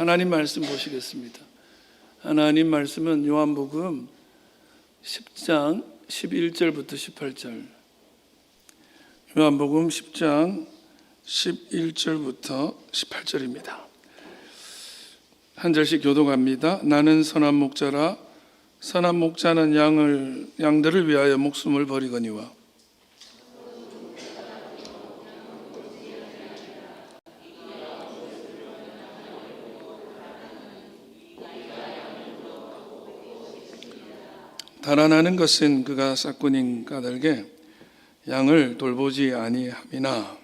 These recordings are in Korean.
하나님 말씀 보시겠습니다. 하나님 말씀은 요한복음 10장 11절부터 18절. 요한복음 10장 11절부터 18절입니다. 한 절씩 교독합니다. 나는 선한 목자라. 선한 목자는 양들을 위하여 목숨을 버리거니와 달아나는 것은 그가 싹군인 까닭에 양을 돌보지 아니함이나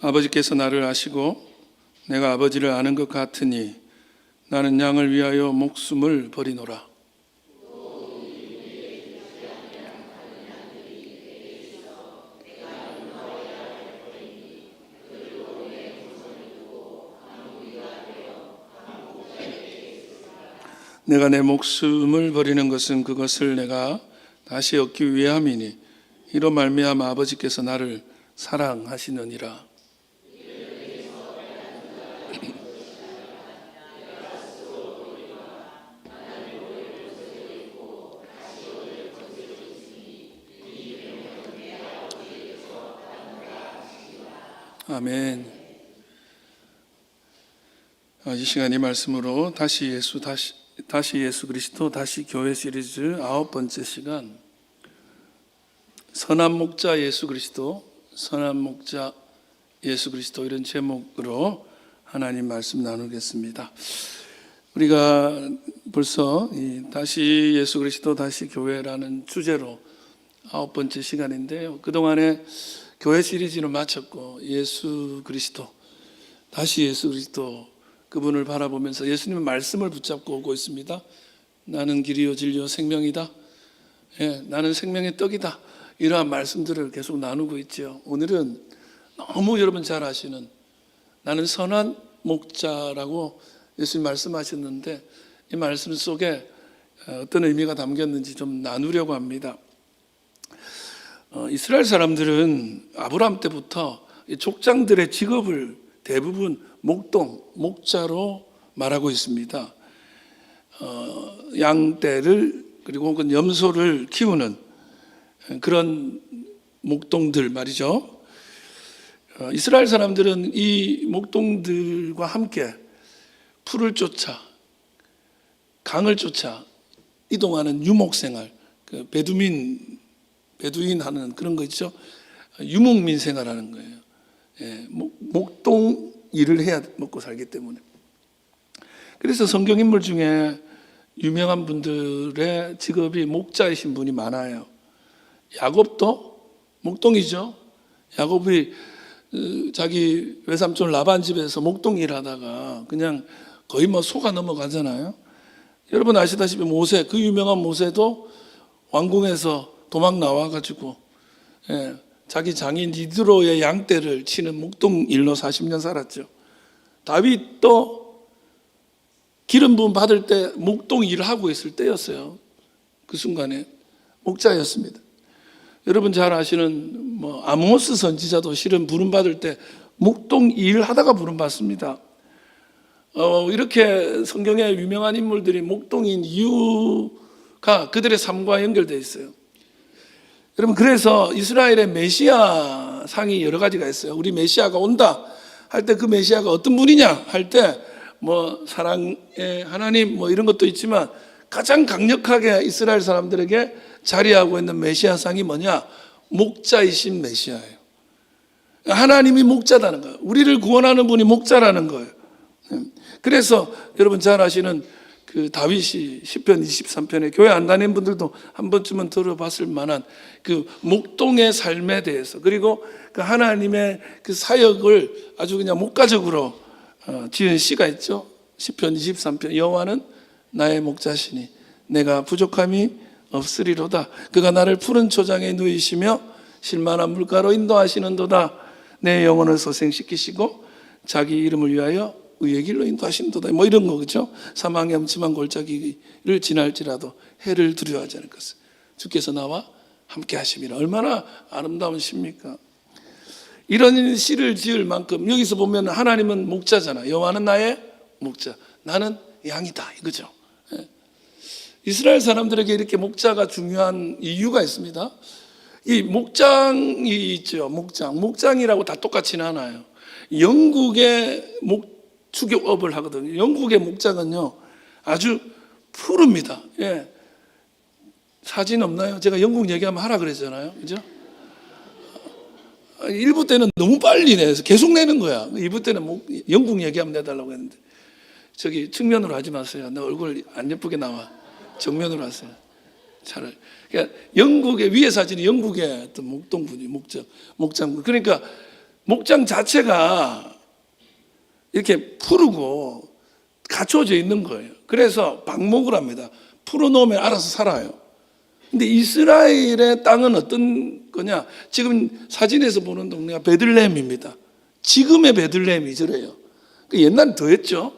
아버지께서 나를 아시고 내가 아버지를 아는 것 같으니 나는 양을 위하여 목숨을 버리노라. 내가 내 목숨을 버리는 것은 그것을 내가 다시 얻기 위함이니 이로 말미암아 아버지께서 나를 사랑하시느니라. 아멘. 이 시간 이 말씀으로 다시 예수 그리스도 다시 교회 시리즈 9번째 시간, 선한 목자 예수 그리스도, 선한 목자 예수 그리스도, 이런 제목으로 하나님 말씀 나누겠습니다. 우리가 벌써 다시 예수 그리스도 다시 교회라는 주제로 9번째 시간인데요, 그동안에 교회 시리즈를 마쳤고 예수 그리스도, 다시 예수 그리스도, 그분을 바라보면서 예수님의 말씀을 붙잡고 오고 있습니다. 나는 길이요 진리요 생명이다. 나는 생명의 떡이다. 이러한 말씀들을 계속 나누고 있죠. 오늘은 너무 여러분 잘 아시는 나는 선한 목자라고 예수님 말씀하셨는데, 이 말씀 속에 어떤 의미가 담겼는지 좀 나누려고 합니다. 이스라엘 사람들은 아브라함 때부터 족장들의 직업을 대부분 목자로 말하고 있습니다. 양떼를 그리고 혹은 염소를 키우는 그런 목동들 말이죠. 이스라엘 사람들은 이 목동들과 함께 풀을 쫓아 강을 쫓아 이동하는 유목생활, 그 베두인 하는 그런 거 있죠. 유목민 생활하는 거예요. 목동 일을 해야 먹고 살기 때문에. 그래서 성경 인물 중에 유명한 분들의 직업이 목자이신 분이 많아요. 야곱도 목동이죠. 야곱이 자기 외삼촌 라반 집에서 목동 일하다가 그냥 거의 속아 넘어가잖아요. 여러분 아시다시피 모세, 그 유명한 모세도 왕궁에서 도망 나와가지고 자기 장인 이드로의 양떼를 치는 목동 일로 40년 살았죠. 다윗도 기름 부음 받을 때 목동 일을 하고 있을 때였어요. 그 순간에 목자였습니다. 여러분 잘 아시는 아모스 선지자도 실은 부름 받을 때 목동 일을 하다가 부름 받습니다. 이렇게 성경에 유명한 인물들이 목동인 이유가 그들의 삶과 연결되어 있어요. 여러분, 그래서 이스라엘의 메시아 상이 여러 가지가 있어요. 우리 메시아가 온다 할 때 그 메시아가 어떤 분이냐 할 때 사랑의 하나님 이런 것도 있지만 가장 강력하게 이스라엘 사람들에게 자리하고 있는 메시아 상이 뭐냐? 목자이신 메시아예요. 하나님이 목자라는 거예요. 우리를 구원하는 분이 목자라는 거예요. 그래서 여러분 잘 아시는 그 다윗이 시편 23편에 교회 안 다니는 분들도 한 번쯤은 들어봤을 만한 그 목동의 삶에 대해서, 그리고 그 하나님의 그 사역을 아주 그냥 목가적으로 지은 시가 있죠. 시편 23편, 여호와는 나의 목자시니 내가 부족함이 없으리로다. 그가 나를 푸른 초장에 누이시며 실만한 물가로 인도하시는도다. 내 영혼을 소생시키시고 자기 이름을 위하여 의의 길로 인도하신도다. 이런 거, 그렇죠? 사망의 음침한 골짜기를 지날지라도 해를 두려워하지 않을 것을 주께서 나와 함께 하심이라. 얼마나 아름다운 시입니까? 이런 시를 지을 만큼 여기서 보면 하나님은 목자잖아. 여호와는 나의 목자, 나는 양이다 이거죠. 이스라엘 사람들에게 이렇게 목자가 중요한 이유가 있습니다. 이 목장이 있죠. 목장이라고 다 똑같지는 않아요. 영국의 축업을 하거든요. 영국의 목장은요 아주 푸릅니다. 사진 없나요? 제가 영국 얘기하면 하라 그랬잖아요. 그죠? 1부 때는 너무 빨리 내서 계속 내는 거야. 2부 때는 영국 얘기하면 내달라고 했는데, 저기 측면으로 하지 마세요. 내 얼굴 안 예쁘게 나와. 정면으로 하세요. 차라리. 그러니까 영국의 위에 사진이 영국의 어떤 목동군이 목장. 그러니까 목장 자체가 이렇게 푸르고 갖춰져 있는 거예요. 그래서 방목을 합니다. 풀어놓으면 알아서 살아요. 근데 이스라엘의 땅은 어떤 거냐? 지금 사진에서 보는 동네가 베들레헴입니다. 지금의 베들레헴이 저래요. 옛날엔 더했죠.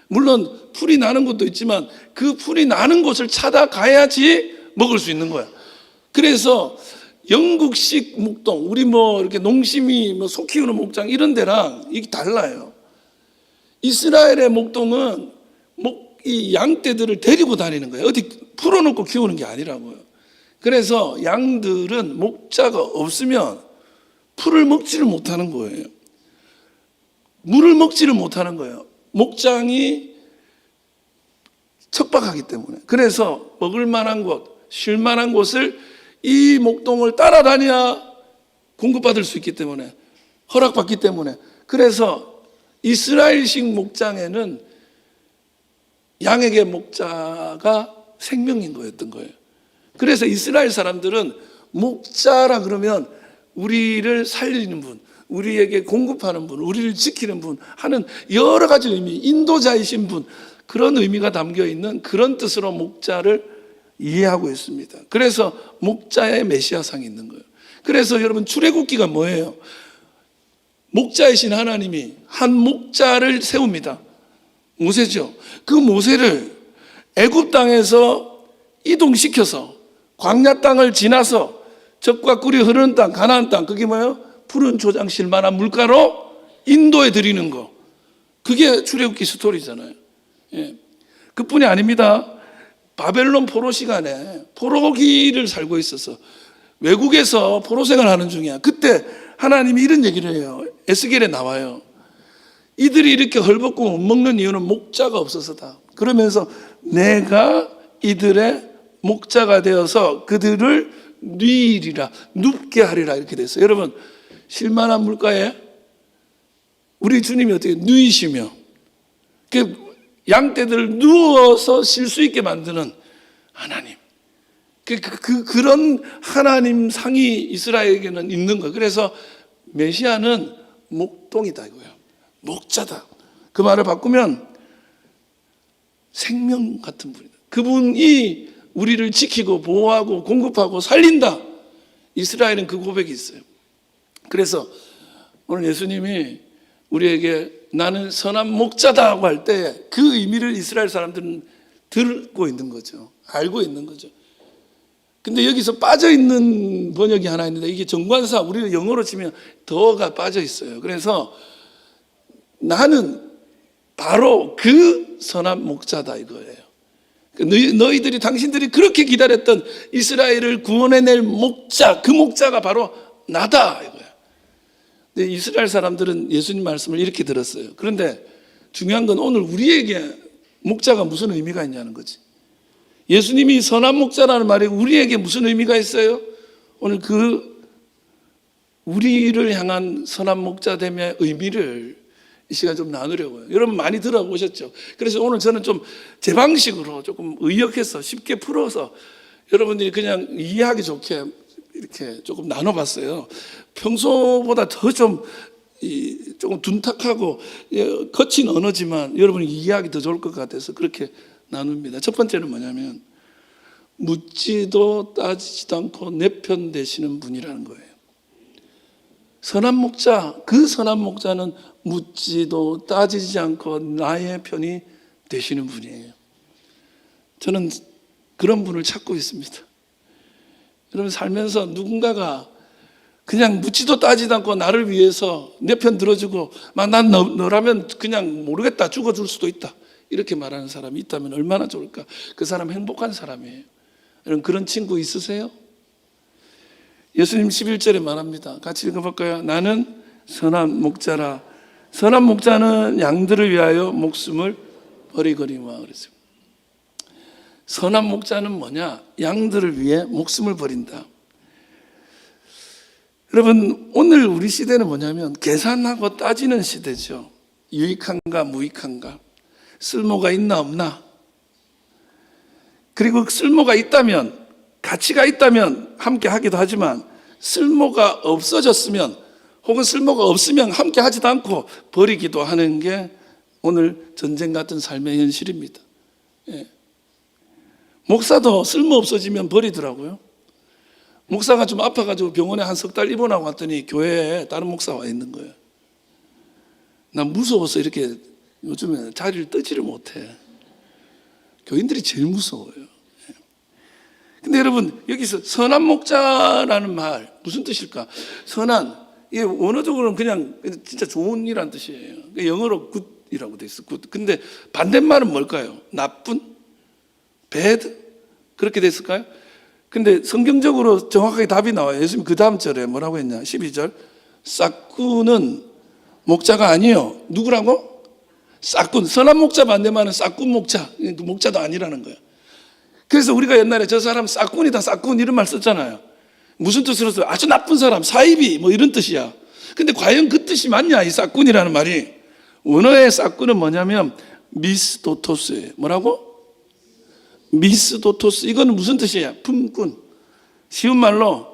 물론 풀이 나는 곳도 있지만 그 풀이 나는 곳을 찾아가야지 먹을 수 있는 거야. 그래서 영국식 목동, 우리 이렇게 농심이 소 키우는 목장 이런 데랑 이게 달라요. 이스라엘의 목동은 이 양떼들을 데리고 다니는 거예요. 어디 풀어놓고 키우는 게 아니라고요. 그래서 양들은 목자가 없으면 풀을 먹지를 못하는 거예요. 물을 먹지를 못하는 거예요. 목장이 척박하기 때문에. 그래서 먹을 만한 곳, 쉴 만한 곳을 이 목동을 따라다녀야 공급받을 수 있기 때문에, 허락받기 때문에. 그래서 이스라엘식 목장에는 양에게 목자가 생명인 거였던 거예요. 그래서 이스라엘 사람들은 목자라 그러면 우리를 살리는 분, 우리에게 공급하는 분, 우리를 지키는 분 하는 여러 가지 의미, 인도자이신 분, 그런 의미가 담겨 있는 그런 뜻으로 목자를 이해하고 있습니다. 그래서 목자의 메시아상이 있는 거예요. 그래서 여러분 출애굽기가 뭐예요? 목자이신 하나님이 한 목자를 세웁니다. 모세죠. 그 모세를 애굽 땅에서 이동시켜서 광야 땅을 지나서 적과 꿀이 흐르는 땅, 가나안 땅, 그게 뭐예요? 푸른 초장 실만한 물가로 인도에 드리는 거. 그게 출애굽기 스토리잖아요. 그뿐이 아닙니다. 바벨론 포로 시간에 포로기를 살고 있어서 외국에서 포로 생활하는 중이야. 그때 하나님이 이런 얘기를 해요. 에스겔에 나와요. 이들이 이렇게 헐벗고 못 먹는 이유는 목자가 없어서다. 그러면서 내가 이들의 목자가 되어서 그들을 누이리라, 눕게 하리라 이렇게 됐어요. 여러분, 실만한 물가에 우리 주님이 어떻게 누이시며 양떼들을 누워서 쉴 수 있게 만드는 하나님. 그런 하나님 상이 이스라엘에게는 있는 거예요. 그래서 메시아는 목동이다 이거예요. 목자다. 그 말을 바꾸면 생명 같은 분이다. 그분이 우리를 지키고 보호하고 공급하고 살린다. 이스라엘은 그 고백이 있어요. 그래서 오늘 예수님이 우리에게 나는 선한 목자다고 할 때 그 의미를 이스라엘 사람들은 듣고 있는 거죠. 알고 있는 거죠. 근데 여기서 빠져 있는 번역이 하나 있는데 이게 정관사, 우리가 영어로 치면 더가 빠져 있어요. 그래서 나는 바로 그 선한 목자다 이거예요. 너희들이 당신들이 그렇게 기다렸던 이스라엘을 구원해낼 목자, 그 목자가 바로 나다 이거야. 근데 이스라엘 사람들은 예수님 말씀을 이렇게 들었어요. 그런데 중요한 건 오늘 우리에게 목자가 무슨 의미가 있냐는 거지. 예수님이 선한 목자라는 말이 우리에게 무슨 의미가 있어요? 오늘 우리를 향한 선한 목자됨의 의미를 이 시간 좀 나누려고요. 여러분 많이 들어보셨죠? 그래서 오늘 저는 좀 제 방식으로 조금 의역해서 쉽게 풀어서 여러분들이 그냥 이해하기 좋게 이렇게 조금 나눠봤어요. 평소보다 더 조금 둔탁하고 거친 언어지만 여러분이 이해하기 더 좋을 것 같아서 그렇게 나눕니다. 첫 번째는 뭐냐면 묻지도 따지지도 않고 내 편 되시는 분이라는 거예요. 선한 목자, 그 선한 목자는 묻지도 따지지 않고 나의 편이 되시는 분이에요. 저는 그런 분을 찾고 있습니다. 여러분 살면서 누군가가 그냥 묻지도 따지도 않고 나를 위해서 내 편 들어주고 난 너라면 그냥 모르겠다, 죽어줄 수도 있다, 이렇게 말하는 사람이 있다면 얼마나 좋을까. 그 사람 행복한 사람이에요. 여러분, 그런 친구 있으세요? 예수님 11절에 말합니다. 같이 읽어볼까요? 나는 선한 목자라. 선한 목자는 양들을 위하여 목숨을 버리거니와 그랬어요. 선한 목자는 뭐냐? 양들을 위해 목숨을 버린다. 여러분, 오늘 우리 시대는 뭐냐면 계산하고 따지는 시대죠. 유익한가 무익한가, 쓸모가 있나 없나. 그리고 쓸모가 있다면, 가치가 있다면 함께 하기도 하지만 쓸모가 없어졌으면 혹은 쓸모가 없으면 함께 하지도 않고 버리기도 하는 게 오늘 전쟁 같은 삶의 현실입니다. 예. 목사도 쓸모 없어지면 버리더라고요. 목사가 좀 아파가지고 병원에 한 석 달 입원하고 왔더니 교회에 다른 목사가 와 있는 거예요. 난 무서워서 이렇게 요즘에 자리를 뜨지를 못해. 교인들이 제일 무서워요. 근데 여러분, 여기서 선한 목자라는 말 무슨 뜻일까? 선한, 이게 원어적으로는 그냥 진짜 좋은 이란 뜻이에요. 영어로 굿이라고 돼 있어. 굿. 근데 반대말은 뭘까요? 나쁜? bad? 그렇게 됐을까요? 근데 성경적으로 정확하게 답이 나와요. 예수님 그 다음 절에 뭐라고 했냐? 12절. 싹군은 목자가 아니요. 누구라고? 싹군. 선한 목자 반대말은 싹군 목자. 그 목자도 아니라는 거예요. 그래서 우리가 옛날에 저 사람 싹군이다, 싹군 이런 말 썼잖아요. 무슨 뜻으로 써요? 아주 나쁜 사람, 사이비 뭐 이런 뜻이야. 근데 과연 그 뜻이 맞냐? 이 싹군이라는 말이. 원어의 싹군은 뭐냐면 미스도토스예요. 뭐라고? 미스도토스. 이거는 무슨 뜻이에요? 품꾼. 쉬운 말로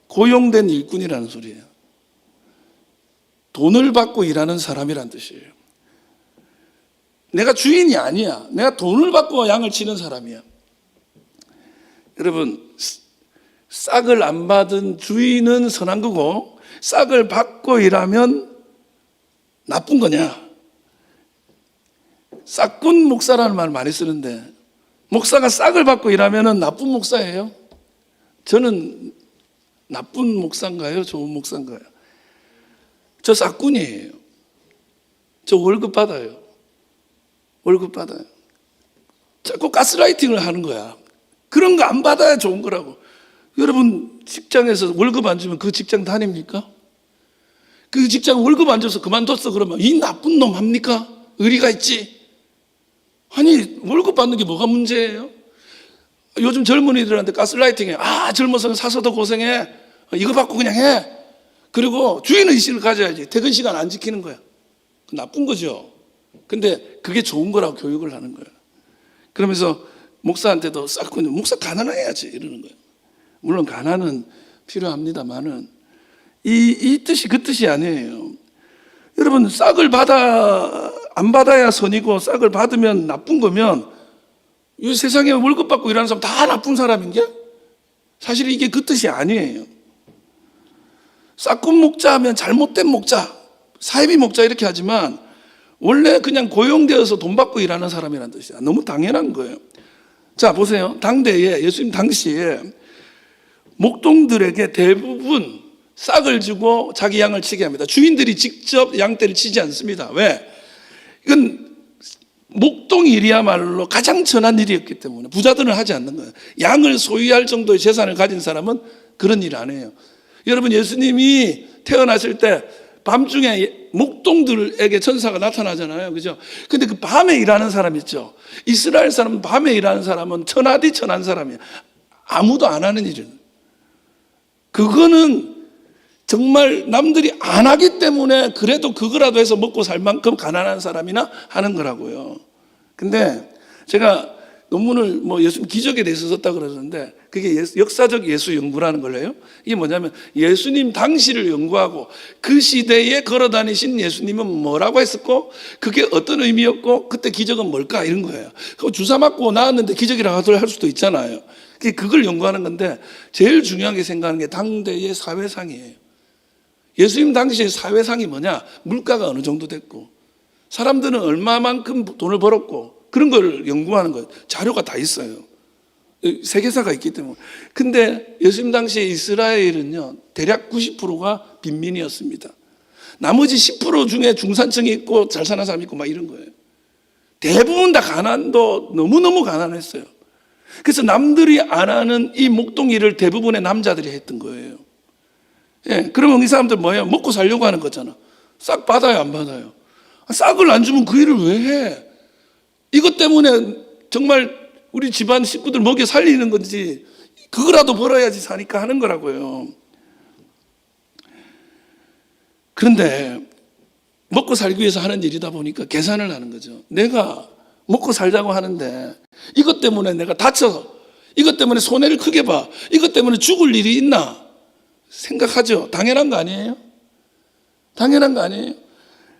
고용된 일꾼이라는 소리예요. 돈을 받고 일하는 사람이란 뜻이에요. 내가 주인이 아니야. 내가 돈을 받고 양을 치는 사람이야. 여러분, 싹을 안 받은 주인은 선한 거고 싹을 받고 일하면 나쁜 거냐? 싹군 목사라는 말 많이 쓰는데 목사가 싹을 받고 일하면 나쁜 목사예요? 저는 나쁜 목사인가요? 좋은 목사인가요? 저 싹군이에요. 저 월급 받아요. 월급 받아요. 자꾸 가스라이팅을 하는 거야. 그런 거 안 받아야 좋은 거라고. 여러분, 직장에서 월급 안 주면 그 직장 다닙니까? 그 직장 월급 안 줘서 그만뒀어 그러면 이 나쁜 놈 합니까? 의리가 있지? 아니, 월급 받는 게 뭐가 문제예요? 요즘 젊은이들한테 가스라이팅해. 아, 젊어서 사서 더 고생해. 이거 받고 그냥 해. 그리고 주인의식을 가져야지. 퇴근 시간 안 지키는 거야. 나쁜 거죠. 근데 그게 좋은 거라고 교육을 하는 거예요. 그러면서 목사한테도 싹고 목사 가난해야지 이러는 거예요. 물론 가난은 필요합니다만은 이 뜻이 그 뜻이 아니에요. 여러분, 싹을 안 받아야 선이고 싹을 받으면 나쁜 거면 이 세상에 월급 받고 일하는 사람 다 나쁜 사람인 게? 사실 이게 그 뜻이 아니에요. 싹군 목자 하면 잘못된 목자, 사이비 목자 이렇게 하지만 원래 그냥 고용되어서 돈 받고 일하는 사람이라는 뜻이야. 너무 당연한 거예요. 자, 보세요. 당대에 예수님 당시에 목동들에게 대부분 싹을 주고 자기 양을 치게 합니다. 주인들이 직접 양떼를 치지 않습니다. 왜? 이건 목동 일이야말로 가장 천한 일이었기 때문에 부자들은 하지 않는 거예요. 양을 소유할 정도의 재산을 가진 사람은 그런 일을 안 해요. 여러분, 예수님이 태어나실 때 밤중에 목동들에게 천사가 나타나잖아요. 그죠? 근데 그 밤에 일하는 사람 있죠. 이스라엘 사람은 밤에 일하는 사람은 천하디 천한 사람이에요. 아무도 안 하는 일은. 그거는 정말 남들이 안 하기 때문에 그래도 그거라도 해서 먹고 살 만큼 가난한 사람이나 하는 거라고요. 근데 제가 논문을 예수님 기적에 대해서 썼다 그러는데 그게 역사적 예수 연구라는 걸래요. 이게 뭐냐면 예수님 당시를 연구하고 그 시대에 걸어 다니신 예수님은 뭐라고 했었고 그게 어떤 의미였고 그때 기적은 뭘까 이런 거예요. 그거 주사 맞고 나왔는데 기적이라고 할 수도 있잖아요. 그걸 연구하는 건데 제일 중요하게 생각하는 게 당대의 사회상이에요. 예수님 당시의 사회상이 뭐냐? 물가가 어느 정도 됐고 사람들은 얼마만큼 돈을 벌었고 그런 걸 연구하는 거예요. 자료가 다 있어요. 세계사가 있기 때문에. 근데 예수님 당시에 이스라엘은요, 대략 90%가 빈민이었습니다. 나머지 10% 중에 중산층이 있고 잘 사는 사람이 있고 막 이런 거예요. 대부분 다 가난도 너무너무 가난했어요. 그래서 남들이 안 하는 이 목동 일을 대부분의 남자들이 했던 거예요. 예, 그러면 이 사람들 뭐예요? 먹고 살려고 하는 거잖아. 싹 받아요, 안 받아요? 싹을 안 주면 그 일을 왜 해? 이것 때문에 정말 우리 집안 식구들 먹여 살리는 건지 그거라도 벌어야지 사니까 하는 거라고요. 그런데 먹고 살기 위해서 하는 일이다 보니까 계산을 하는 거죠. 내가 먹고 살자고 하는데 이것 때문에 내가 다쳐서, 이것 때문에 손해를 크게 봐, 이것 때문에 죽을 일이 있나 생각하죠. 당연한 거 아니에요? 당연한 거 아니에요?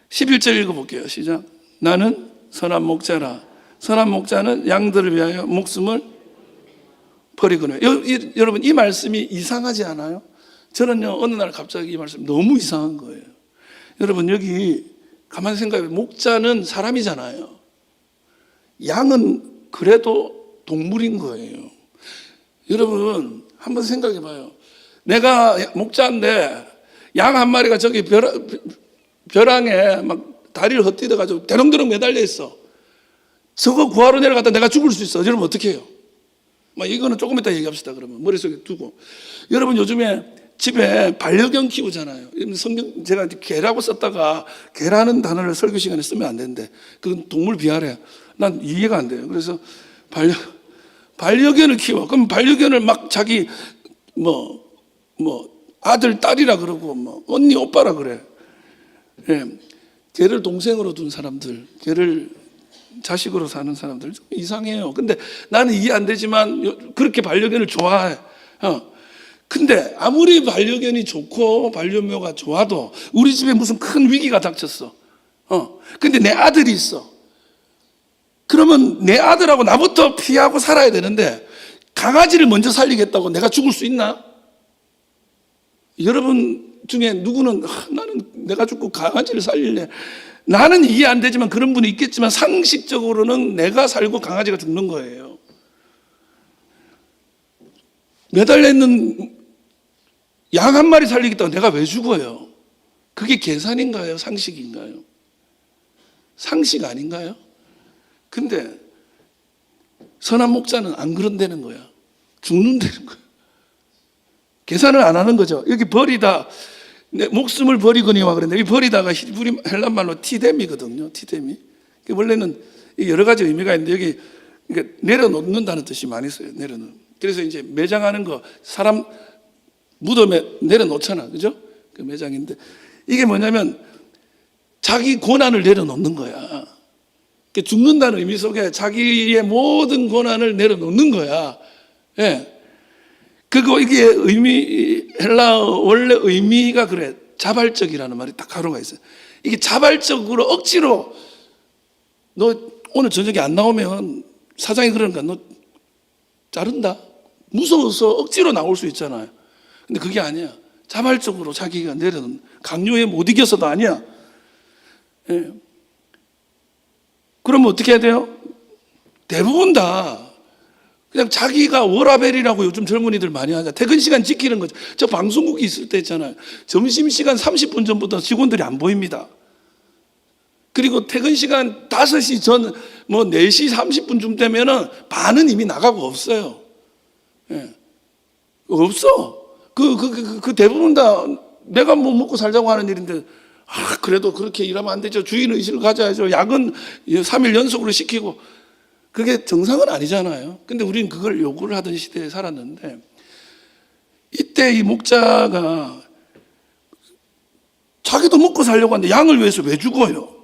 11절 읽어볼게요. 시작. 나는 선한 목자라. 선한 목자는 양들을 위하여 목숨을 버리거든요. 여러분, 이 말씀이 이상하지 않아요? 저는요, 어느 날 갑자기 이 말씀 너무 이상한 거예요. 여러분, 여기 가만히 생각해. 목자는 사람이잖아요. 양은 그래도 동물인 거예요. 여러분, 한번 생각해 봐요. 내가 목자인데 양 한 마리가 저기 벼랑에 막 다리를 헛디뎌가지고 대롱대롱 매달려 있어. 저거 구하러 내려갔다 내가 죽을 수 있어. 여러분 어떻게 해요? 막 이거는 조금 이따 얘기합시다. 그러면 머릿속에 두고. 여러분 요즘에 집에 반려견 키우잖아요. 성경 제가 개라고 썼다가 개라는 단어를 설교 시간에 쓰면 안 되는데 그건 동물 비하래. 난 이해가 안 돼요. 그래서 반려견을 키워. 그럼 반려견을 막 자기 아들 딸이라 그러고 뭐 언니 오빠라 그래. 예. 개를 동생으로 둔 사람들, 개를 자식으로 사는 사람들 좀 이상해요. 근데 나는 이해 안 되지만 그렇게 반려견을 좋아해. 근데 아무리 반려견이 좋고 반려묘가 좋아도 우리 집에 무슨 큰 위기가 닥쳤어. 근데 내 아들이 있어. 그러면 내 아들하고 나부터 피하고 살아야 되는데 강아지를 먼저 살리겠다고 내가 죽을 수 있나? 여러분 중에 누구는 나는 내가 죽고 강아지를 살릴래. 나는 이해 안 되지만 그런 분이 있겠지만 상식적으로는 내가 살고 강아지가 죽는 거예요. 매달려 있는 양 한 마리 살리겠다고 내가 왜 죽어요? 그게 계산인가요? 상식인가요? 상식 아닌가요? 근데 선한 목자는 안 그런다는 거야. 죽는다는 거야. 계산을 안 하는 거죠. 여기 버리다, 내 목숨을 버리거니와 그랬는데 이 버리다가 히브리 헬란 말로 티뎀이거든요. 티뎀이. 원래는 여러 가지 의미가 있는데 여기 내려놓는다는 뜻이 많이 써요. 내려놓는. 그래서 이제 매장하는 거 사람 무덤에 내려놓잖아, 그죠? 그 매장인데 이게 뭐냐면 자기 고난을 내려놓는 거야. 죽는다는 의미 속에 자기의 모든 고난을 내려놓는 거야. 예. 그거 이게 헬라 원래 의미가 그래. 자발적이라는 말이 딱 가로가 있어요. 이게 자발적으로 억지로 너 오늘 저녁에 안 나오면 사장이 그러니까 너 자른다. 무서워서 억지로 나올 수 있잖아요. 근데 그게 아니야. 자발적으로 자기가 내려놓는, 강요에 못 이겨서도 아니야. 예. 그러면 어떻게 해야 돼요? 대부분 다 그냥 자기가 워라벨이라고 요즘 젊은이들 많이 하잖아. 퇴근 시간 지키는 거죠. 저 방송국이 있을 때 있잖아요. 점심시간 30분 전부터 직원들이 안 보입니다. 그리고 퇴근 시간 5시 전, 4시 30분쯤 되면은 반은 이미 나가고 없어요. 예. 없어. 그 대부분 다 내가 뭐 먹고 살자고 하는 일인데, 그래도 그렇게 일하면 안 되죠. 주인의식을 가져야죠. 야근 3일 연속으로 시키고. 그게 정상은 아니잖아요. 근데 우리는 그걸 요구를 하던 시대에 살았는데, 이때 이 목자가 자기도 먹고 살려고 하는데 양을 위해서 왜 죽어요?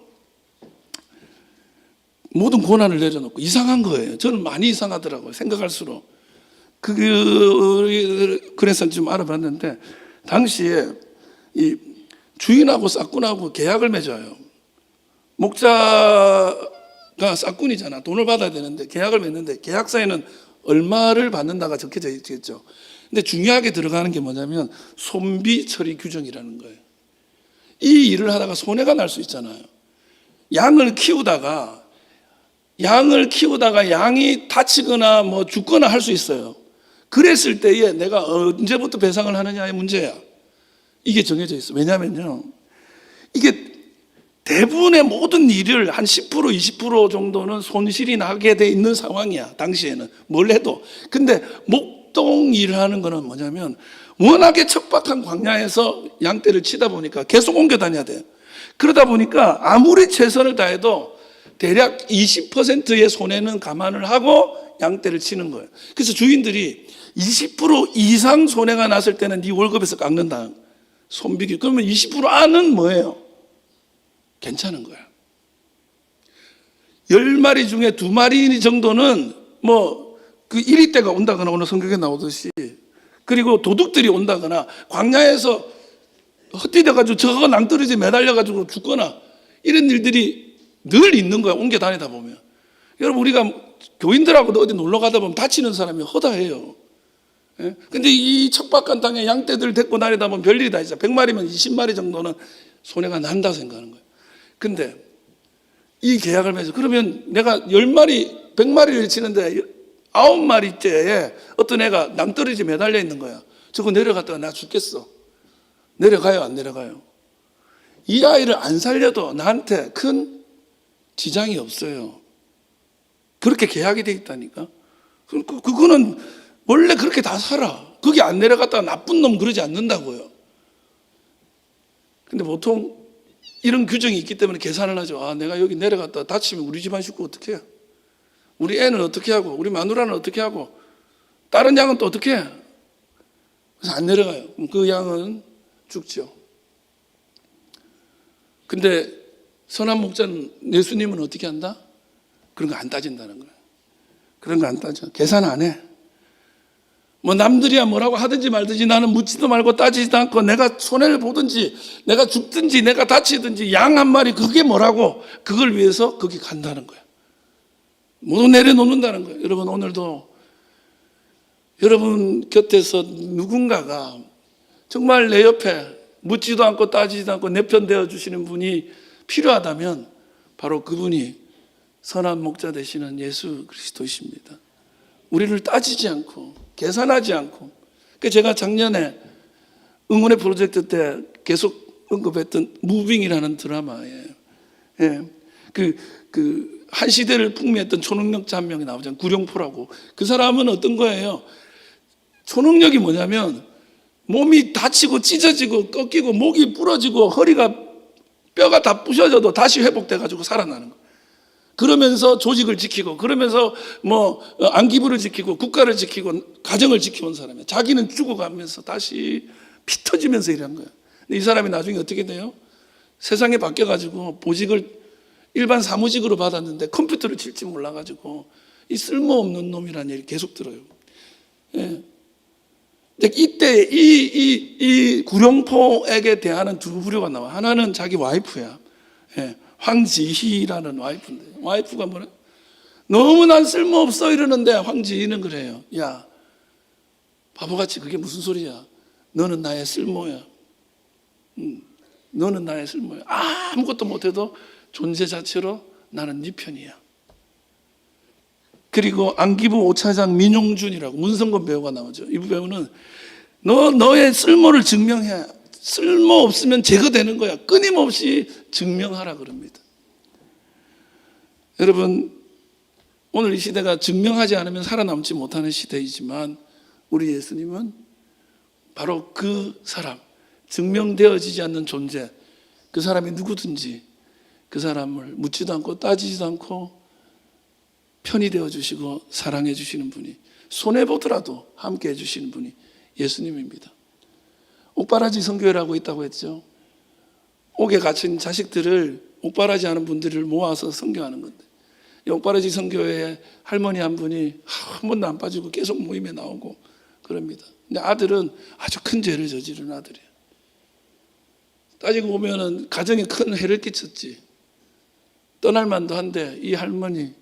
모든 고난을 내려놓고. 이상한 거예요. 저는 많이 이상하더라고요. 생각할수록. 그래서 좀 알아봤는데, 당시에 이 주인하고 싹꾼하고 계약을 맺어요. 목자가 싹꾼이잖아. 돈을 받아야 되는데 계약을 맺는데 계약서에는 얼마를 받는다가 적혀져 있겠죠. 근데 중요하게 들어가는 게 뭐냐면 손비 처리 규정이라는 거예요. 이 일을 하다가 손해가 날 수 있잖아요. 양을 키우다가 양을 키우다가 양이 다치거나 뭐 죽거나 할 수 있어요. 그랬을 때에 내가 언제부터 배상을 하느냐의 문제야. 이게 정해져 있어. 왜냐면요, 이게 대부분의 모든 일을 한 10%, 20% 정도는 손실이 나게 돼 있는 상황이야. 당시에는 뭘 해도. 근데 목동 일을 하는 거는 뭐냐면 워낙에 척박한 광야에서 양떼를 치다 보니까 계속 옮겨 다녀야 돼요. 그러다 보니까 아무리 최선을 다해도 대략 20%의 손해는 감안을 하고 양떼를 치는 거예요. 그래서 주인들이 20% 이상 손해가 났을 때는 네 월급에서 깎는다. 손비기. 그러면 20% 안은 뭐예요? 괜찮은 거야. 10마리 중에 2마리 정도는 뭐 그 1위 때가 온다거나 오늘 성경에 나오듯이, 그리고 도둑들이 온다거나 광야에서 헛디뎌가지고 저거 낭떠러지 매달려가지고 죽거나 이런 일들이 늘 있는 거야. 옮겨 다니다 보면. 여러분, 우리가 교인들하고도 어디 놀러 가다 보면 다치는 사람이 허다해요. 예? 근데 이 척박한 땅에 양떼들 데리고 다니다 보면 별일이 다 있어. 100마리면 20마리 정도는 손해가 난다고 생각하는 거예요. 근데 이 계약을 맺어. 그러면 내가 10마리, 100마리를 치는데 9마리째에 어떤 애가 낭떠러지 매달려 있는 거야. 저거 내려갔다가 나 죽겠어. 내려가요, 안 내려가요? 이 아이를 안 살려도 나한테 큰 지장이 없어요. 그렇게 계약이 돼 있다니까. 그거는 원래 그렇게 다 살아. 거기 안 내려갔다가 나쁜 놈 그러지 않는다고요. 근데 보통 이런 규정이 있기 때문에 계산을 하죠. 아, 내가 여기 내려갔다 다치면 우리 집안 식구 어떻게 해? 우리 애는 어떻게 하고, 우리 마누라는 어떻게 하고, 다른 양은 또 어떻게 해? 그래서 안 내려가요. 그 양은 죽죠. 근데 선한 목자는, 예수님은 어떻게 한다? 그런 거 안 따진다는 거예요. 그런 거 안 따져. 계산 안 해. 뭐 남들이야 뭐라고 하든지 말든지 나는 묻지도 말고 따지지도 않고, 내가 손해를 보든지 내가 죽든지 내가 다치든지 양 한 마리 그게 뭐라고, 그걸 위해서 거기 간다는 거예요. 모두 내려놓는다는 거예요. 여러분, 오늘도 여러분 곁에서 누군가가 정말 내 옆에 묻지도 않고 따지지도 않고 내 편 되어 주시는 분이 필요하다면 바로 그분이 선한 목자 되시는 예수 그리스도이십니다. 우리를 따지지 않고 계산하지 않고. 제가 작년에 응원의 프로젝트 때 계속 언급했던 무빙이라는 드라마에, 한 시대를 풍미했던 초능력자 한 명이 나오잖아요. 구룡포라고. 그 사람은 어떤 거예요? 초능력이 뭐냐면 몸이 다치고 찢어지고 꺾이고 목이 부러지고 허리가, 뼈가 다 부셔져도 다시 회복돼가지고 살아나는 거예요. 그러면서 조직을 지키고, 그러면서 뭐 안기부를 지키고 국가를 지키고 가정을 지켜온 사람이에요. 자기는 죽어가면서 다시 피 터지면서 일한 거예요. 근데 이 사람이 나중에 어떻게 돼요? 세상에 바뀌어가지고 보직을 일반 사무직으로 받았는데 컴퓨터를 칠지 몰라가지고 이 쓸모없는 놈이라는 얘기 계속 들어요. 예. 이때 이 구룡포에게 대하는 두 부류가 나와. 하나는 자기 와이프야. 예. 황지희라는 와이프인데, 와이프가 뭐래? 너무 난 쓸모없어 이러는데 황지희는 그래요. 야, 바보같이 그게 무슨 소리야? 너는 나의 쓸모야. 너는 나의 쓸모야. 아무것도 못해도 존재 자체로 나는 네 편이야. 그리고 안기부 5차장 민용준이라고 문성건 배우가 나오죠. 이 배우는 너의 쓸모를 증명해. 쓸모 없으면 제거되는 거야. 끊임없이 증명하라 그럽니다. 여러분, 오늘 이 시대가 증명하지 않으면 살아남지 못하는 시대이지만 우리 예수님은 바로 그 사람, 증명되어지지 않는 존재, 그 사람이 누구든지 그 사람을 묻지도 않고 따지지도 않고 편히 되어 주시고 사랑해 주시는 분이, 손해보더라도 함께 해 주시는 분이 예수님입니다. 옥바라지 선교회라고 있다고 했죠. 옥에 갇힌 자식들을, 옥바라지 하는 분들을 모아서 선교하는 건데, 이 옥바라지 선교회에 할머니 한 분이 한 번도 안 빠지고 계속 모임에 나오고 그럽니다. 근데 아들은 아주 큰 죄를 저지른 아들이에요. 따지고 보면은 가정에 큰 해를 끼쳤지. 떠날 만도 한데 이 할머니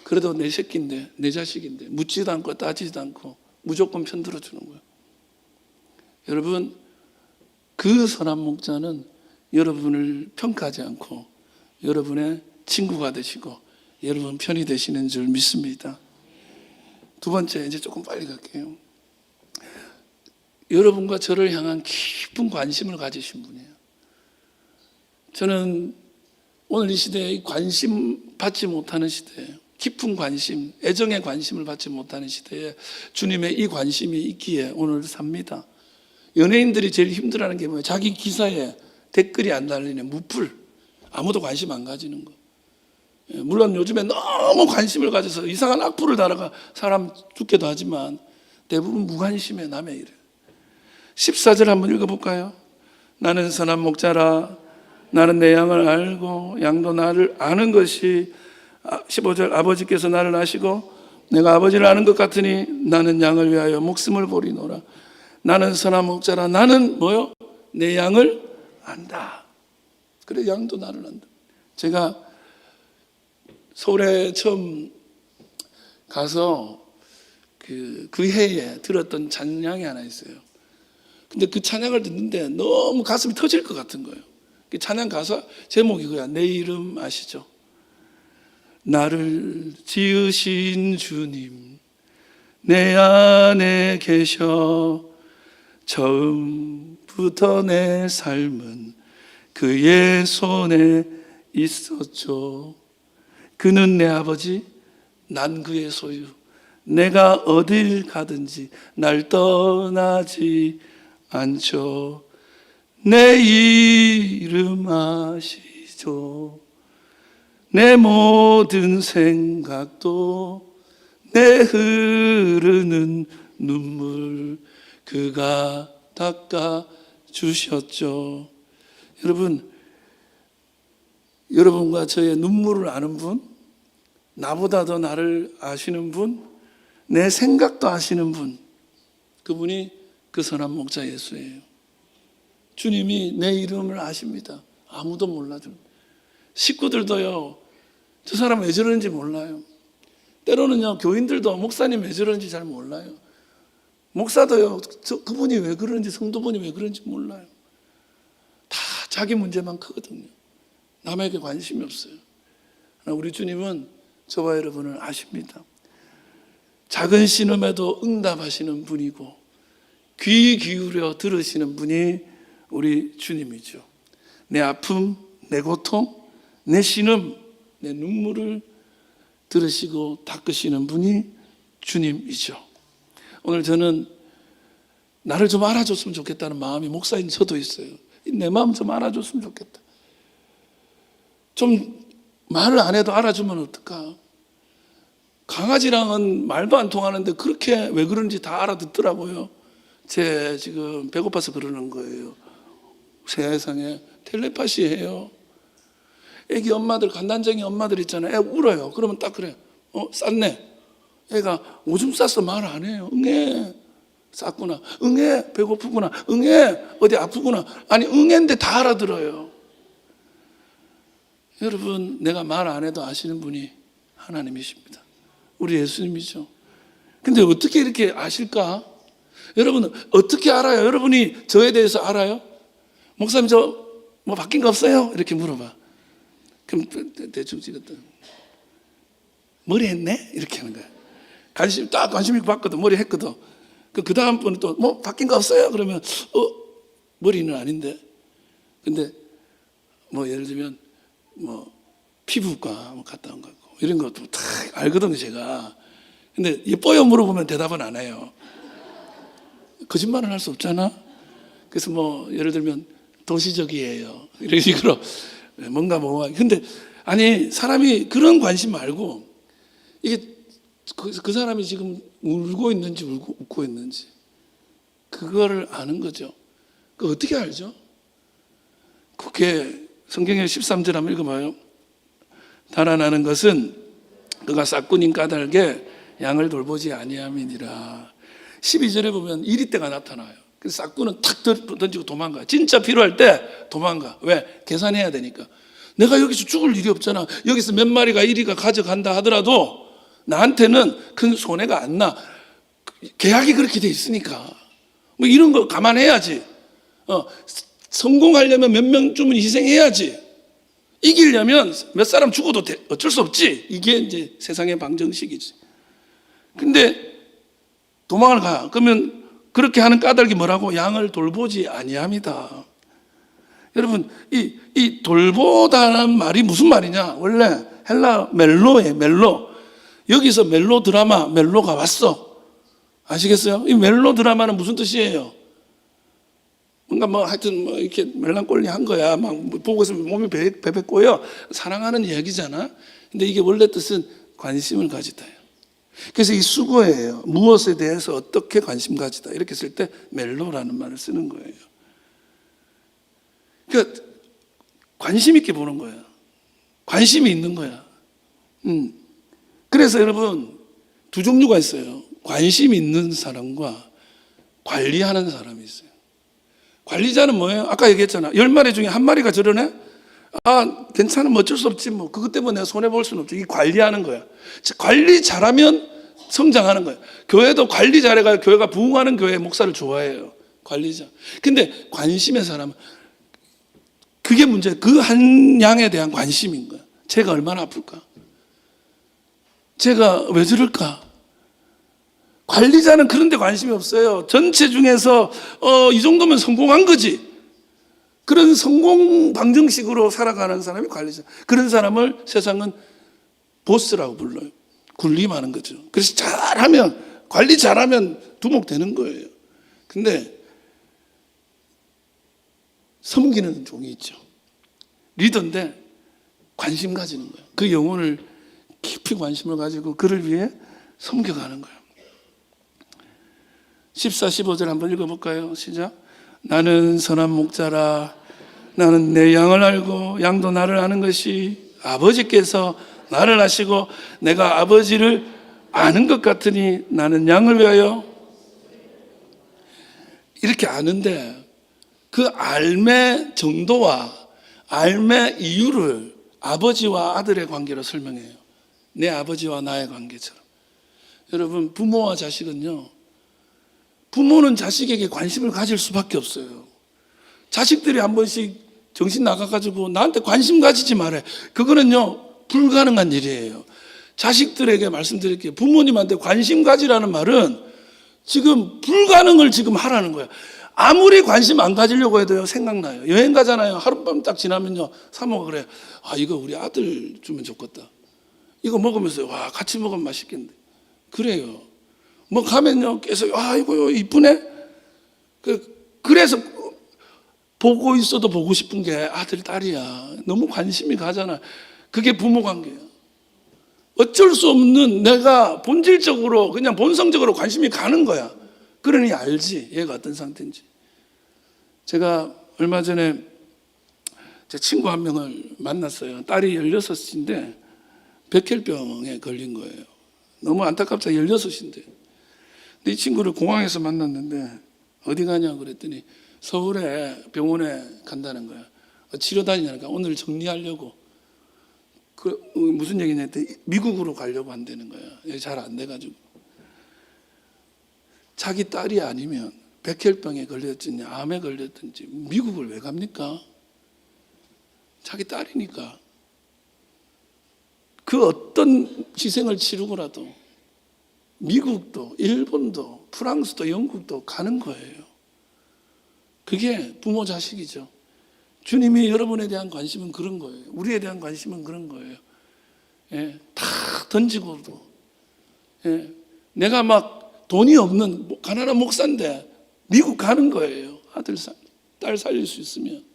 그래도 내 새끼인데, 내 자식인데 묻지도 않고 따지지도 않고 무조건 편들어 주는 거예요. 여러분, 그 선한 목자는 여러분을 평가하지 않고 여러분의 친구가 되시고 여러분 편이 되시는 줄 믿습니다. 두 번째, 이제 조금 빨리 갈게요. 여러분과 저를 향한 깊은 관심을 가지신 분이에요. 저는 오늘 이 시대에 관심 받지 못하는 시대예요. 깊은 관심, 애정의 관심을 받지 못하는 시대에 주님의 이 관심이 있기에 오늘 삽니다. 연예인들이 제일 힘들어하는 게 뭐예요? 자기 기사에 댓글이 안 달리는 무풀, 아무도 관심 안 가지는 거. 물론 요즘에 너무 관심을 가져서 이상한 악플을 달아가 사람 죽게도 하지만 대부분 무관심해 남의 일에. 14절 한번 읽어볼까요? 나는 선한 목자라. 나는 내 양을 알고 양도 나를 아는 것이. 15절 아버지께서 나를 아시고 내가 아버지를 아는 것 같으니 나는 양을 위하여 목숨을 버리노라. 나는 선한 목자라. 나는 뭐요? 내 양을 안다. 그래, 양도 나를 안다. 제가 서울에 처음 가서 그 해에 들었던 찬양이 하나 있어요. 근데 그 찬양을 듣는데 너무 가슴이 터질 것 같은 거예요. 그 찬양 가사 제목이 그거야. 내 이름 아시죠? 나를 지으신 주님 내 안에 계셔. 처음부터 내 삶은 그의 손에 있었죠. 그는 내 아버지, 난 그의 소유. 내가 어딜 가든지 날 떠나지 않죠. 내 이름 아시죠. 내 모든 생각도 내 흐르는 눈물 그가 닦아 주셨죠. 여러분, 여러분과 저의 눈물을 아는 분, 나보다 더 나를 아시는 분, 내 생각도 아시는 분, 그분이 그 선한 목자 예수예요. 주님이 내 이름을 아십니다. 아무도 몰라줘. 식구들도요, 저 사람 왜 저러는지 몰라요. 때로는요, 교인들도 목사님 왜 저러는지 잘 몰라요. 목사도요, 그분이 왜 그러는지, 성도분이 왜 그런지 몰라요. 다 자기 문제만 크거든요. 남에게 관심이 없어요. 그러나 우리 주님은 저와 여러분을 아십니다. 작은 신음에도 응답하시는 분이고 귀 기울여 들으시는 분이 우리 주님이죠. 내 아픔, 내 고통, 내 신음, 내 눈물을 들으시고 닦으시는 분이 주님이죠. 오늘 저는 나를 좀 알아줬으면 좋겠다는 마음이 목사인 저도 있어요. 내 마음 좀 알아줬으면 좋겠다. 좀 말을 안 해도 알아주면 어떨까? 강아지랑은 말도 안 통하는데 그렇게 왜 그런지 다 알아듣더라고요. 제 지금 배고파서 그러는 거예요. 세상에 텔레파시예요. 애기 엄마들, 간단쟁이 엄마들 있잖아요. 애 울어요. 그러면 딱 그래. 쌌네. 애가 오줌 쌌어. 말 안 해요. 응애. 쌌구나. 응애. 배고프구나. 응애. 어디 아프구나. 아니 응애인데 다 알아들어요. 여러분, 내가 말 안 해도 아시는 분이 하나님이십니다. 우리 예수님이죠. 근데 어떻게 이렇게 아실까? 여러분, 어떻게 알아요? 여러분이 저에 대해서 알아요? 목사님, 저 뭐 바뀐 거 없어요? 이렇게 물어봐. 그럼 대충 찍었다. 머리 했네? 이렇게 하는 거야. 관심 있고 봤거든. 머리 했거든. 그 다음 번은 또 뭐 바뀐 거 없어요? 그러면 머리는 아닌데. 근데 뭐 예를 들면 뭐 피부과 뭐 갔다 온 거 같고 이런 것도 다 알거든요, 제가. 근데 예뻐요 물어보면 대답은 안 해요. 거짓말을 할 수 없잖아. 그래서 뭐 예를 들면 도시적이에요. 이런 식으로 뭔가 근데 아니 사람이 그런 관심 말고 이게 그 사람이 지금 울고 있는지 웃고 있는지 그거를 아는 거죠. 그 어떻게 알죠? 그게 성경의 13절 한번 읽어봐요. 달아나는 것은 그가 싹군인 까닭에 양을 돌보지 아니함이니라. 12절에 보면 이리때가 나타나요. 그래서 싹군은 탁 던지고 도망가. 진짜 필요할 때 도망가. 왜? 계산해야 되니까. 내가 여기서 죽을 일이 없잖아. 여기서 몇 마리가 이리가 가져간다 하더라도 나한테는 큰 손해가 안 나. 계약이 그렇게 돼 있으니까. 뭐 이런 거 감안해야지. 성공하려면 몇 명쯤은 희생해야지. 이기려면 몇 사람 죽어도 어쩔 수 없지. 이게 이제 세상의 방정식이지. 근데 도망을 가. 그러면 그렇게 하는 까닭이 뭐라고? 양을 돌보지 아니함이다. 여러분, 이 돌보다는 말이 무슨 말이냐? 원래 헬라 멜로예요, 멜로. 여기서 멜로 드라마, 멜로가 왔어. 아시겠어요? 이 멜로 드라마는 무슨 뜻이에요? 뭔가 뭐 하여튼 뭐 이렇게 멜랑꼴리한 거야. 막 보고 있으면 몸이 베베 꼬여. 사랑하는 이야기잖아. 근데 이게 원래 뜻은 관심을 가지다예요. 그래서 이 수거예요. 무엇에 대해서 어떻게 관심 가지다. 이렇게 쓸 때 멜로라는 말을 쓰는 거예요. 그러니까 관심 있게 보는 거야. 관심이 있는 거야. 그래서 여러분 두 종류가 있어요. 관심 있는 사람과 관리하는 사람이 있어요. 관리자는 뭐예요? 아까 얘기했잖아. 10마리 중에 한 마리가 저러네? 아, 괜찮으면 어쩔 수 없지 뭐. 그것 때문에 내가 손해볼 수는 없지. 이 관리하는 거야. 관리 잘하면 성장하는 거야. 교회도 관리 잘해가 교회가 부흥하는 교회 목사를 좋아해요. 관리자. 근데 관심의 사람은 그게 문제야. 그 한 양에 대한 관심인 거야. 쟤가 얼마나 아플까? 쟤가 왜 저럴까? 관리자는 그런 데 관심이 없어요. 전체 중에서 이 정도면 성공한 거지. 그런 성공 방정식으로 살아가는 사람이 관리자. 그런 사람을 세상은 보스라고 불러요. 군림하는 거죠. 그래서 잘하면, 관리 잘하면 두목되는 거예요. 근데 섬기는 종이 있죠. 리더인데 관심 가지는 거예요. 그 영혼을 깊이 관심을 가지고 그를 위해 섬겨가는 거예요. 14, 15절 한번 읽어볼까요? 시작. 나는 선한 목자라. 나는 내 양을 알고 양도 나를 아는 것이 아버지께서 나를 아시고 내가 아버지를 아는 것 같으니 나는 양을 위하여 이렇게 아는데 그 알매 정도와 알매 이유를 아버지와 아들의 관계로 설명해요. 내 아버지와 나의 관계처럼. 여러분, 부모와 자식은요, 부모는 자식에게 관심을 가질 수밖에 없어요. 자식들이 한 번씩 정신 나가가지고 나한테 관심 가지지 말아요. 그거는요, 불가능한 일이에요. 자식들에게 말씀드릴게요. 부모님한테 관심 가지라는 말은 지금 불가능을 지금 하라는 거예요. 아무리 관심 안 가지려고 해도요, 생각나요. 여행 가잖아요. 하룻밤 딱 지나면요, 사모가 그래요. 아, 이거 우리 아들 주면 좋겠다. 이거 먹으면서, 와, 같이 먹으면 맛있겠는데. 그래요. 뭐 가면요, 계속, 아, 이거 이쁘네? 그래서 보고 있어도 보고 싶은 게 아들, 딸이야. 너무 관심이 가잖아. 그게 부모 관계예요. 어쩔 수 없는 내가 본질적으로, 그냥 본성적으로 관심이 가는 거야. 그러니 알지, 얘가 어떤 상태인지. 제가 얼마 전에 제 친구 한 명을 만났어요. 딸이 16인데 백혈병에 걸린 거예요. 너무 안타깝다. 16인데. 근데 이 친구를 공항에서 만났는데 어디 가냐고 그랬더니 서울에 병원에 간다는 거야. 치료 다니니까 오늘 정리하려고. 무슨 얘기냐 했더니 미국으로 가려고 한다는 거야. 잘 안 돼가지고. 자기 딸이 아니면 백혈병에 걸렸든지 암에 걸렸든지 미국을 왜 갑니까? 자기 딸이니까. 그 어떤 희생을 치르고라도 미국도 일본도 프랑스도 영국도 가는 거예요. 그게 부모 자식이죠. 주님이 여러분에 대한 관심은 그런 거예요. 우리에 대한 관심은 그런 거예요. 예, 다 던지고도 예, 내가 막 돈이 없는 가난한 목사인데 미국 가는 거예요. 딸 살릴 수 있으면.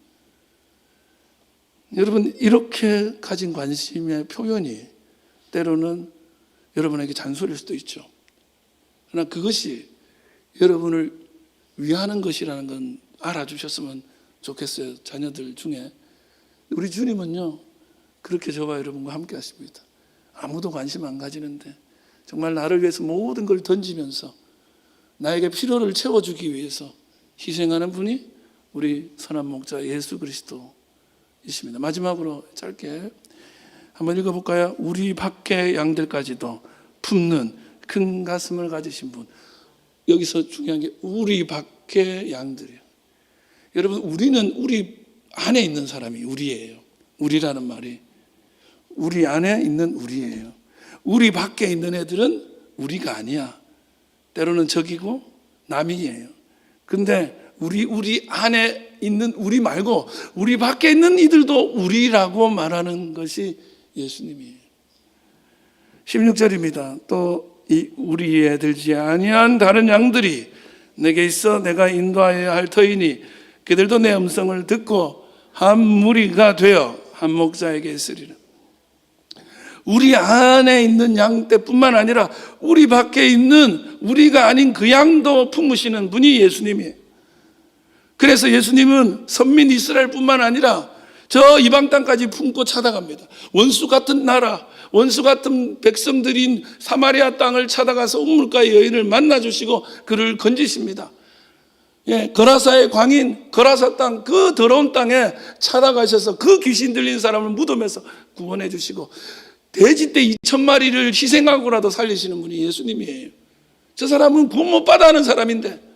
여러분, 이렇게 가진 관심의 표현이 때로는 여러분에게 잔소리일 수도 있죠. 그러나 그것이 여러분을 위하는 것이라는 건 알아주셨으면 좋겠어요. 자녀들 중에. 우리 주님은요, 그렇게 저와 여러분과 함께 하십니다. 아무도 관심 안 가지는데 정말 나를 위해서 모든 걸 던지면서 나에게 필요를 채워주기 위해서 희생하는 분이 우리 선한 목자 예수 그리스도이십니다. 마지막으로 짧게 한번 읽어볼까요? 우리 밖의 양들까지도 품는 큰 가슴을 가지신 분. 여기서 중요한 게 우리 밖의 양들이에요. 여러분, 우리는 우리 안에 있는 사람이 우리예요. 우리라는 말이 우리 안에 있는 우리예요. 우리 밖에 있는 애들은 우리가 아니야. 때로는 적이고 남이에요. 근데 우리 안에 있는 우리 말고 우리 밖에 있는 이들도 우리라고 말하는 것이 예수님이에요. 16절입니다. 또 이 우리에 들지 아니한 다른 양들이 내게 있어 내가 인도하여야 할 터이니 그들도 내 음성을 듣고 한 무리가 되어 한 목자에게 있으리라. 우리 안에 있는 양떼뿐만 아니라 우리 밖에 있는 우리가 아닌 그 양도 품으시는 분이 예수님이에요. 그래서 예수님은 선민 이스라엘뿐만 아니라 저 이방 땅까지 품고 찾아갑니다. 원수 같은 나라, 원수 같은 백성들인 사마리아 땅을 찾아가서 우물가의 여인을 만나주시고 그를 건지십니다. 거라사의 광인, 거라사 땅, 그 더러운 땅에 찾아가셔서 그 귀신 들린 사람을 무덤에서 구원해 주시고 돼지떼 2,000마리를 희생하고라도 살리시는 분이 예수님이에요. 저 사람은 구원 못 받아 하는 사람인데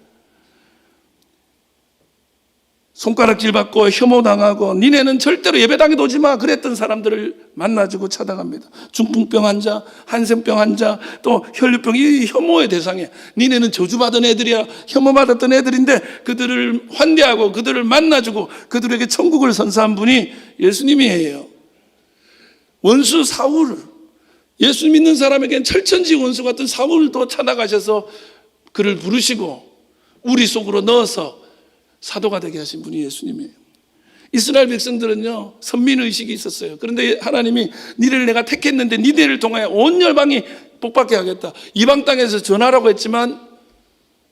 손가락질 받고 혐오당하고 니네는 절대로 예배당에 오지 마 그랬던 사람들을 만나주고 찾아갑니다. 중풍병 환자, 한센병 환자, 또 혈류병, 이 혐오의 대상이야. 니네는 저주받은 애들이야. 혐오받았던 애들인데 그들을 환대하고 그들을 만나주고 그들에게 천국을 선사한 분이 예수님이에요. 원수 사울, 예수 믿는 사람에겐 철천지 원수 같은 사울도 찾아가셔서 그를 부르시고 우리 속으로 넣어서 사도가 되게 하신 분이 예수님이에요. 이스라엘 백성들은요 선민의식이 있었어요. 그런데 하나님이 니를 내가 택했는데 니들을 통하여 온 열방이 복받게 하겠다. 이방 땅에서 전하라고 했지만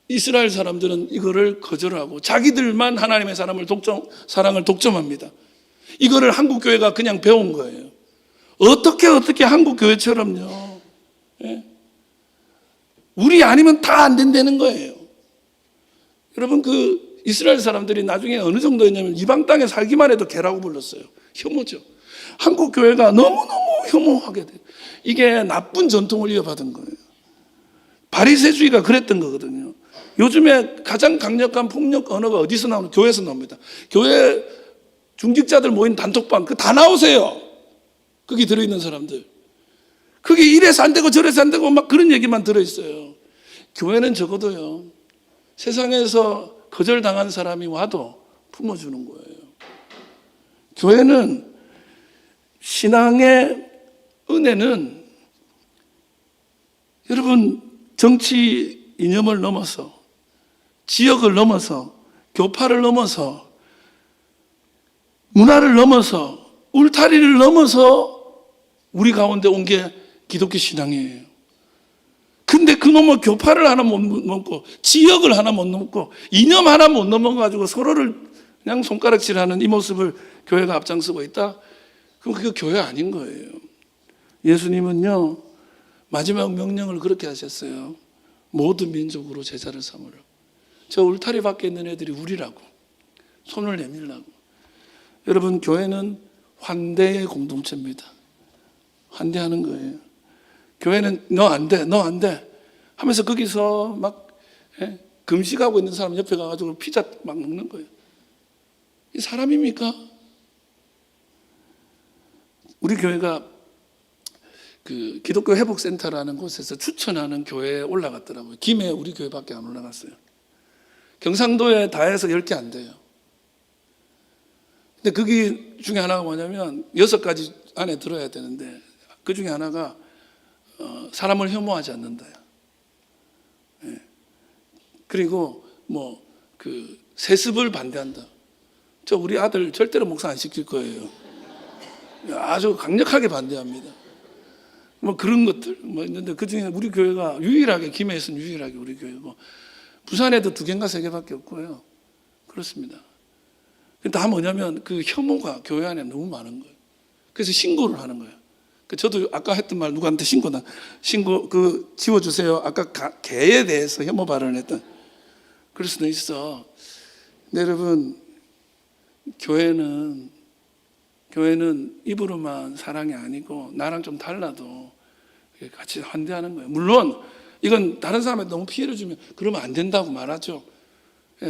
이스라엘 사람들은 이거를 거절하고 자기들만 하나님의 사랑을 독점합니다. 이거를 한국교회가 그냥 배운 거예요. 어떻게 한국교회처럼요, 우리 아니면 다 안 된다는 거예요. 여러분, 그 이스라엘 사람들이 나중에 어느 정도였냐면 이방 땅에 살기만 해도 개라고 불렀어요. 혐오죠. 한국교회가 너무너무 혐오하게 돼요. 이게 나쁜 전통을 이어받은 거예요. 바리새주의가 그랬던 거거든요. 요즘에 가장 강력한 폭력 언어가 어디서 나오는? 교회에서 나옵니다. 교회 중직자들 모인 단톡방, 그 다 나오세요. 거기 들어있는 사람들. 그게 이래서 안 되고 저래서 안 되고 막 그런 얘기만 들어있어요. 교회는 적어도요, 세상에서 거절당한 사람이 와도 품어주는 거예요. 교회는, 신앙의 은혜는 여러분, 정치 이념을 넘어서, 지역을 넘어서, 교파를 넘어서, 문화를 넘어서, 울타리를 넘어서 우리 가운데 온 게 기독교 신앙이에요. 근데 그놈의 교파를 하나 못 넘고, 지역을 하나 못 넘고, 이념 하나 못 넘어가지고 서로를 그냥 손가락질하는 이 모습을 교회가 앞장서고 있다? 그럼 그게 교회 아닌 거예요. 예수님은요, 마지막 명령을 그렇게 하셨어요. 모든 민족으로 제자를 삼으라. 저 울타리 밖에 있는 애들이 우리라고, 손을 내밀라고. 여러분, 교회는 환대의 공동체입니다. 환대하는 거예요. 교회는 너 안 돼, 너 안 돼 하면서 거기서 막 금식하고 있는 사람 옆에 가가지고 피자 막 먹는 거예요. 이 사람입니까? 우리 교회가 그 기독교 회복센터라는 곳에서 추천하는 교회에 올라갔더라고요. 김해 우리 교회밖에 안 올라갔어요. 경상도에 다 해서 10개 안 돼요. 근데 거기 중에 하나가 뭐냐면 6가지 안에 들어야 되는데 그 중에 하나가 사람을 혐오하지 않는다. 그리고 뭐 그 세습을 반대한다. 저 우리 아들 절대로 목사 안 시킬 거예요. 아주 강력하게 반대합니다. 뭐 그런 것들 뭐 있는데 그 중에 우리 교회가 유일하게, 김해에서는 유일하게 우리 교회고, 부산에도 2개인가 3개밖에 없고요. 그렇습니다. 다 뭐냐면 그 혐오가 교회 안에 너무 많은 거예요. 그래서 신고를 하는 거예요. 저도 아까 했던 말 누구한테 신고 그 지워주세요. 아까 개에 대해서 혐오 발언을 했던. 그럴 수도 있어. 근데 여러분, 교회는 입으로만 사랑이 아니고 나랑 좀 달라도 같이 환대하는 거예요. 물론 이건 다른 사람한테 너무 피해를 주면 그러면 안 된다고 말하죠.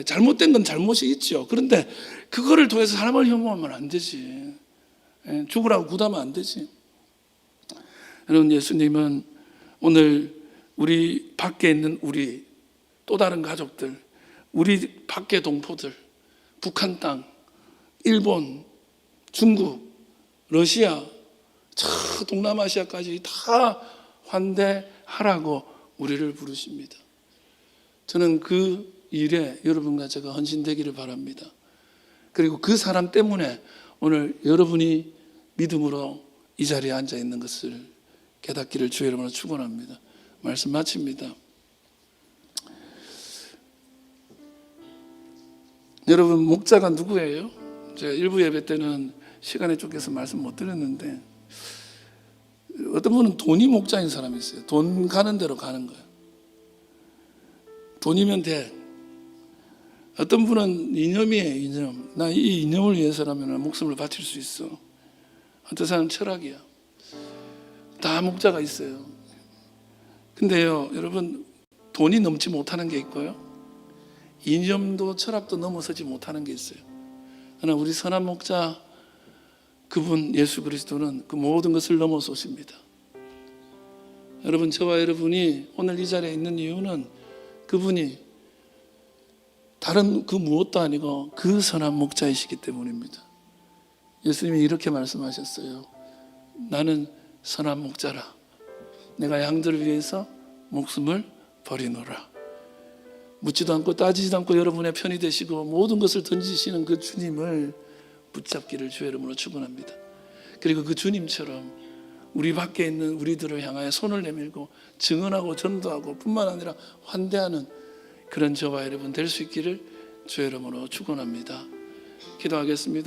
잘못된 건 잘못이 있죠. 그런데 그거를 통해서 사람을 혐오하면 안 되지. 죽으라고 굳하면 안 되지. 여러분, 예수님은 오늘 우리 밖에 있는 우리 또 다른 가족들, 우리 밖의 동포들, 북한 땅, 일본, 중국, 러시아, 저 동남아시아까지 다 환대하라고 우리를 부르십니다. 저는 그 일에 여러분과 제가 헌신되기를 바랍니다. 그리고 그 사람 때문에 오늘 여러분이 믿음으로 이 자리에 앉아 있는 것을 깨닫기를 주의 이름으로 축원합니다. 말씀 마칩니다. 여러분, 목자가 누구예요? 제가 일부 예배 때는 시간에 쫓겨서 말씀 못 드렸는데, 어떤 분은 돈이 목자인 사람이 있어요. 돈 가는 대로 가는 거예요. 돈이면 돼. 어떤 분은 이념이에요. 이념. 나 이 이념을 위해서라면 목숨을 바칠 수 있어. 어떤 사람은 철학이야. 다 목자가 있어요. 근데요, 여러분, 돈이 넘지 못하는 게 있고요, 이념도 철학도 넘어서지 못하는 게 있어요. 그러나 우리 선한 목자, 그분 예수 그리스도는 그 모든 것을 넘어서십니다. 여러분, 저와 여러분이 오늘 이 자리에 있는 이유는 그분이 다른 그 무엇도 아니고 그 선한 목자이시기 때문입니다. 예수님이 이렇게 말씀하셨어요. 나는 선한 목자라. 내가 양들을 위해서 목숨을 버리노라. 묻지도 않고 따지지도 않고 여러분의 편이 되시고 모든 것을 던지시는 그 주님을 붙잡기를 주의 이름으로 축원합니다. 그리고 그 주님처럼 우리 밖에 있는 우리들을 향하여 손을 내밀고 증언하고 전도하고 뿐만 아니라 환대하는 그런 저와 여러분 될 수 있기를 주의 이름으로 축원합니다. 기도하겠습니다.